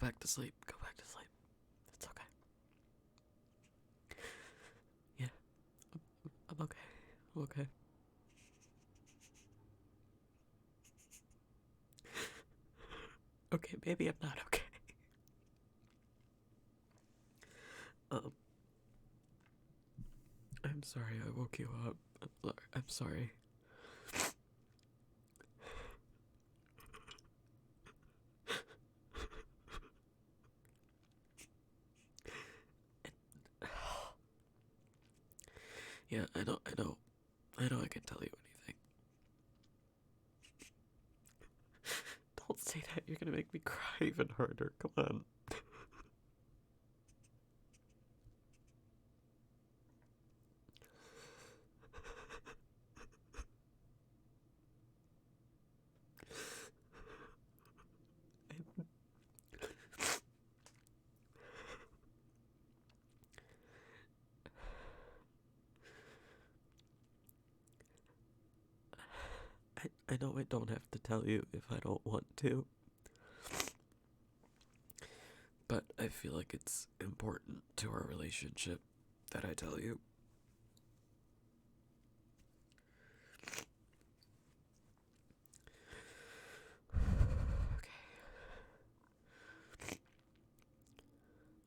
back to sleep. Go back to sleep. It's okay. Yeah, I'm okay. I'm okay. Okay, maybe I'm not okay. Um, I'm sorry I woke you up. I'm sorry. Yeah, I know I can tell you anything. Don't say that, you're gonna make me cry even harder. Come on. I know I don't have to tell you if I don't want to, but I feel like it's important to our relationship that I tell you. Okay.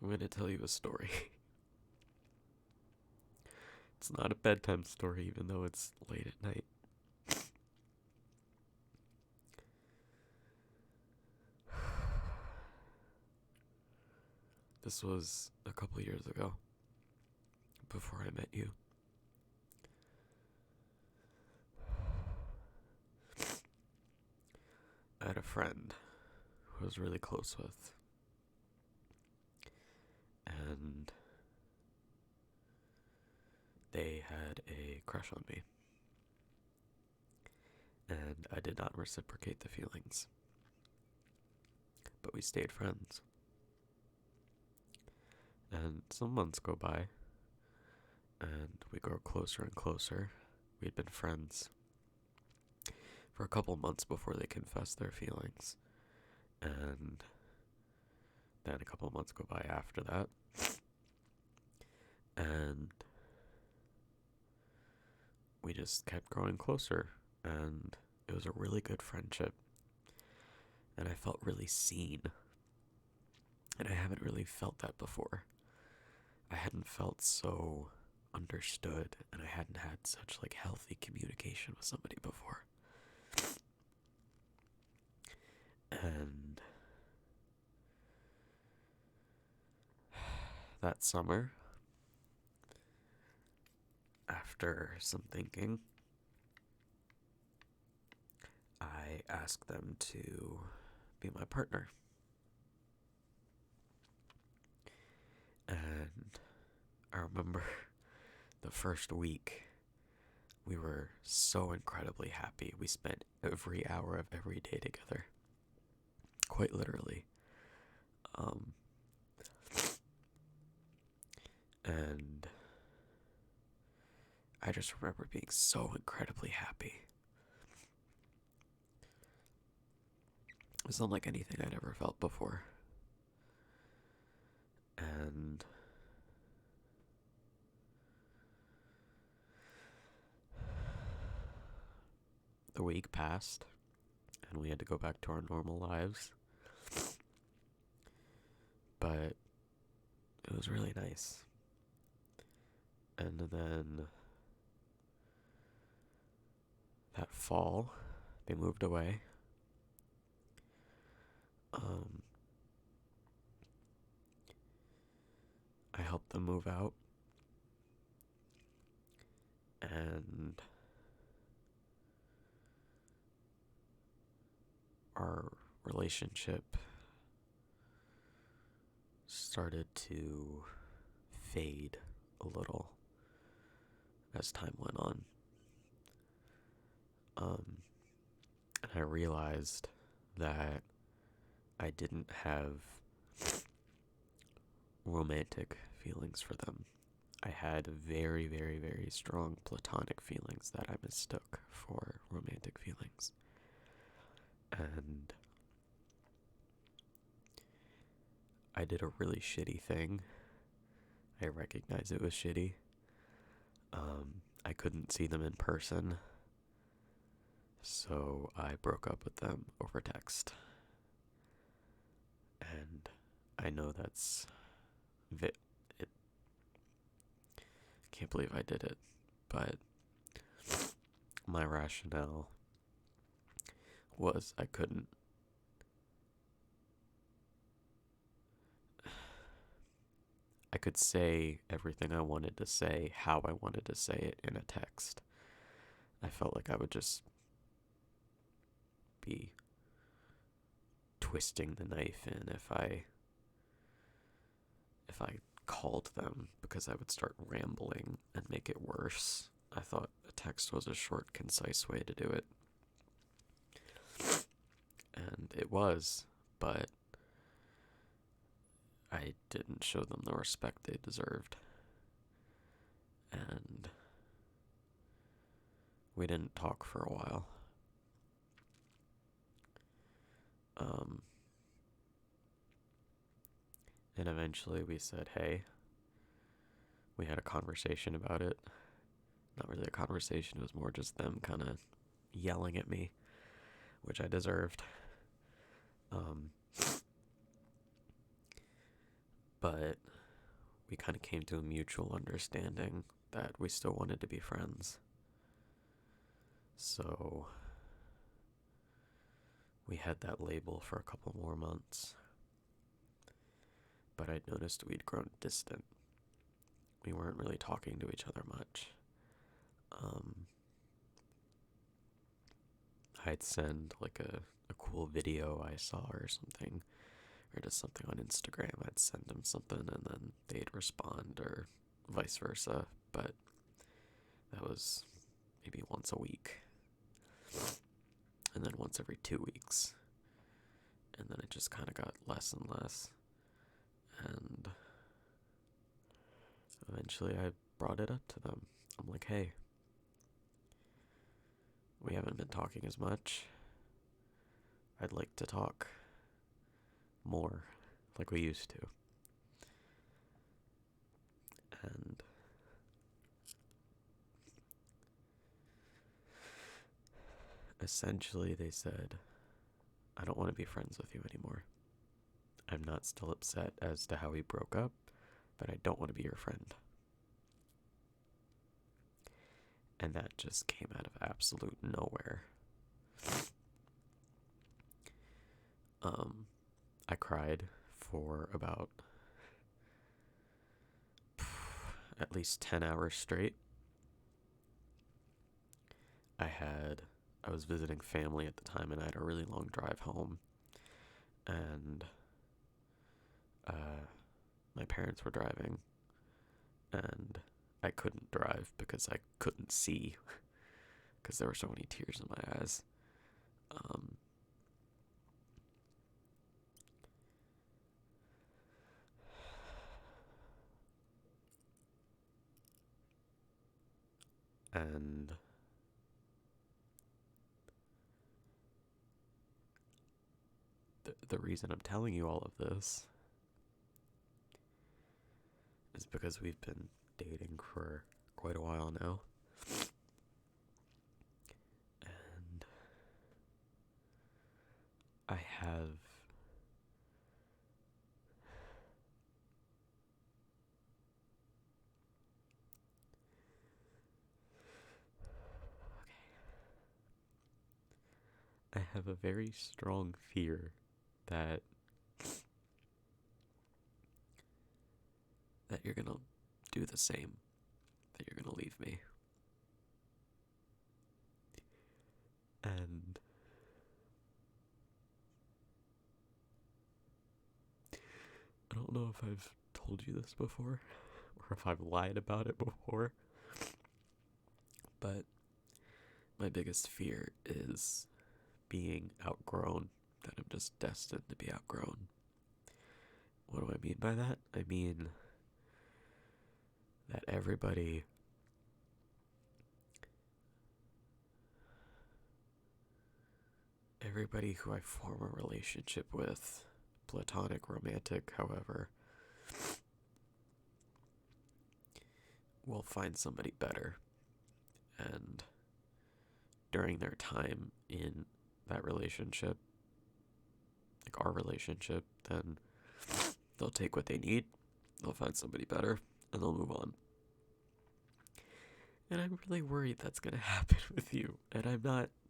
I'm gonna tell you a story. It's not a bedtime story, even though it's late at night. This was a couple years ago, before I met you. I had a friend who I was really close with, and they had a crush on me, and I did not reciprocate the feelings, but we stayed friends. And some months go by, and we grow closer and closer. We had been friends for a couple months before they confessed their feelings, and then a couple months go by after that, and we just kept growing closer, and it was a really good friendship, and I felt really seen, and I haven't really felt that before. I hadn't felt so understood, and I hadn't had such healthy communication with somebody before. And that summer, after some thinking, I asked them to be my partner. And I remember the first week, we were so incredibly happy. We spent every hour of every day together. Quite literally. And I just remember being so incredibly happy. It was unlike anything I'd ever felt before. And the week passed, and we had to go back to our normal lives. But it was really nice. And then that fall, they moved away. I helped them move out, and our relationship started to fade a little as time went on. And I realized that I didn't have romantic feelings for them. I had very, very, very strong platonic feelings that I mistook for romantic feelings. And I did a really shitty thing. I recognize it was shitty. I couldn't see them in person, so I broke up with them over text. And I know that's it. Can't believe I did it, but my rationale was I could say everything I wanted to say how I wanted to say it in a text. I felt like I would just be twisting the knife in if I called them, because I would start rambling and make it worse. I thought a text was a short, concise way to do it. And it was, but I didn't show them the respect they deserved. And we didn't talk for a while. And eventually we said, hey, we had a conversation about it. Not really a conversation, it was more just them kind of yelling at me, which I deserved. But we kind of came to a mutual understanding that we still wanted to be friends. So we had that label for a couple more months. But I'd noticed we'd grown distant. We weren't really talking to each other much. I'd send like a cool video I saw or something, or just something on Instagram. I'd send them something and then they'd respond, or vice versa. But that was maybe once a week, and then once every 2 weeks. And then it just kind of got less and less. And eventually I brought it up to them. I'm like, hey, we haven't been talking as much. I'd like to talk more like we used to. And essentially they said, I don't want to be friends with you anymore. I'm not still upset as to how we broke up, but I don't want to be your friend. And that just came out of absolute nowhere. I cried for about at least 10 hours straight. I was visiting family at the time, and I had a really long drive home. And my parents were driving, and I couldn't drive because I couldn't see because there were so many tears in my eyes. And the reason I'm telling you all of this is because we've been dating for quite a while now. And I have a very strong fear that you're gonna do the same, that you're gonna leave me. And I don't know if I've told you this before, or if I've lied about it before, but my biggest fear is being outgrown, that I'm just destined to be outgrown. What do I mean by that? I mean that everybody who I form a relationship with platonic, romantic, however, will find somebody better. And during their time in that relationship, like our relationship, then they'll take what they need, they'll find somebody better, and they'll move on. And I'm really worried that's gonna happen with you. And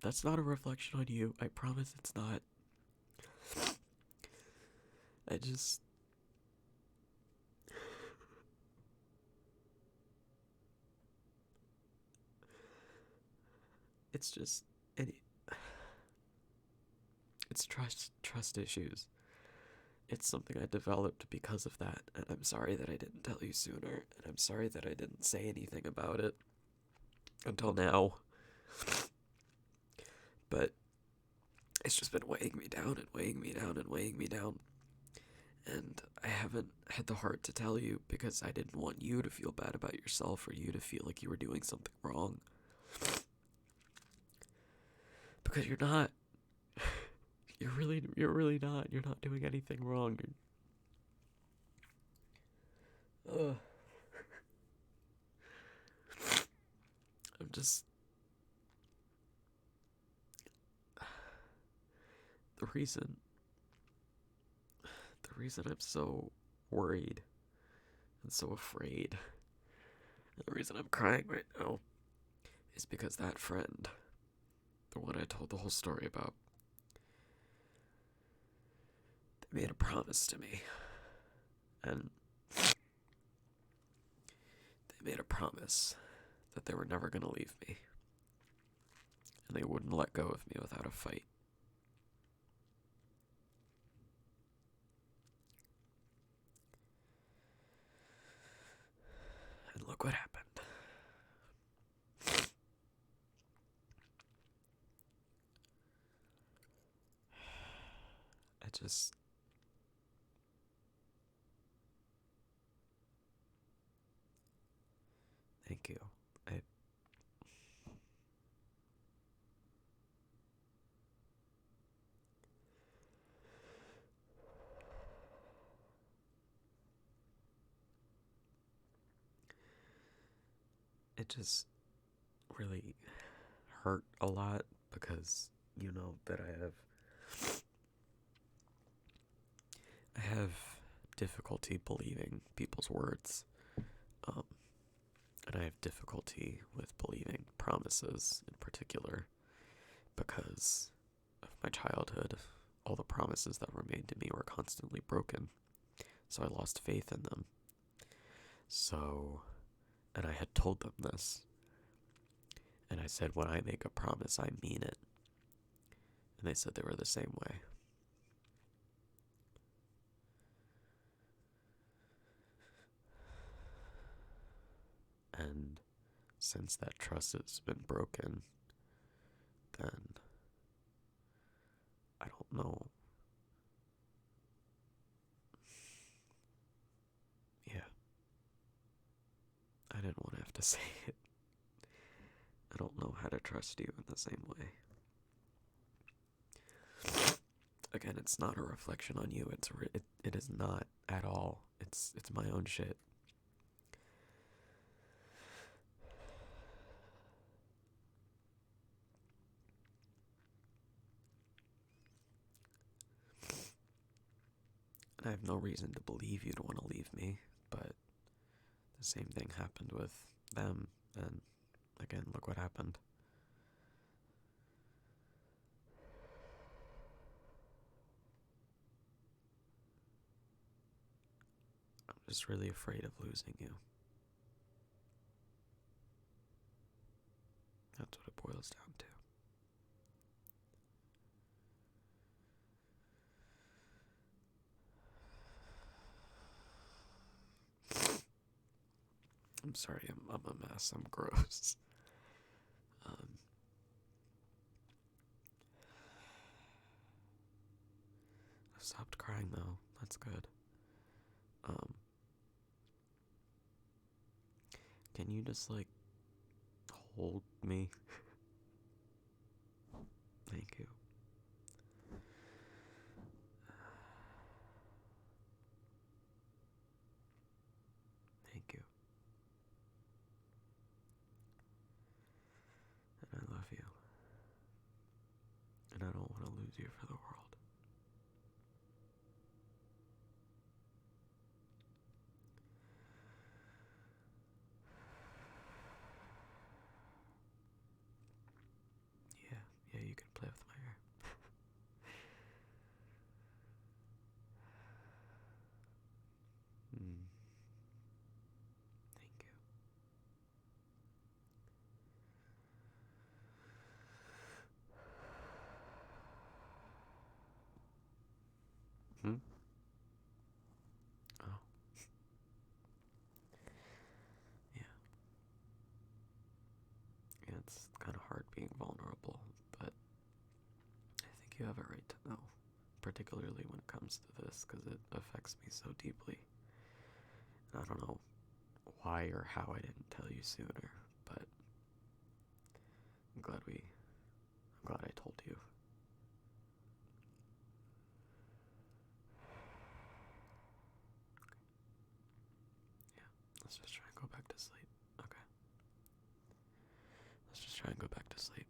that's not a reflection on you. I promise it's not. It's just, it's trust issues. It's something I developed because of that, and I'm sorry that I didn't tell you sooner, and I'm sorry that I didn't say anything about it until now. But it's just been weighing me down and weighing me down and weighing me down. And I haven't had the heart to tell you because I didn't want you to feel bad about yourself or you to feel like you were doing something wrong. Because you're not. You're really not. You're not doing anything wrong. I'm just. The reason I'm so worried and so afraid, and the reason I'm crying right now, is because that friend, the one I told the whole story about, they made a promise to me. And they made a promise that they were never going to leave me. And they wouldn't let go of me without a fight. And look what happened. Thank you. It just really hurt a lot because you know that I have difficulty believing people's words. And I have difficulty with believing promises in particular because of my childhood. All the promises that were made to me were constantly broken. So I lost faith in them. And I had told them this. And I said, when I make a promise, I mean it. And they said they were the same way. And since that trust has been broken, then I don't know. Yeah. I didn't want to have to say it. I don't know how to trust you in the same way. Again, it's not a reflection on you. It is not at all. It's my own shit. And I have no reason to believe you'd want to leave me, but the same thing happened with them, and again, look what happened. I'm just really afraid of losing you. That's what it boils down to. I'm sorry, I'm a mess. I'm gross. I've stopped crying though. That's good. Can you just hold me? Thank you. love you. And I don't want to lose you for the world. Yeah, you can play with my hair. Mm, thank you. Hmm? Oh, yeah. Yeah, it's kind of hard being vulnerable, but I think you have a right to know, particularly when it comes to this, because it affects me so deeply. And I don't know why or how I didn't tell you sooner, but I'm glad I told you. Yeah, let's just try and go back to sleep. Okay. Let's just try and go back to sleep.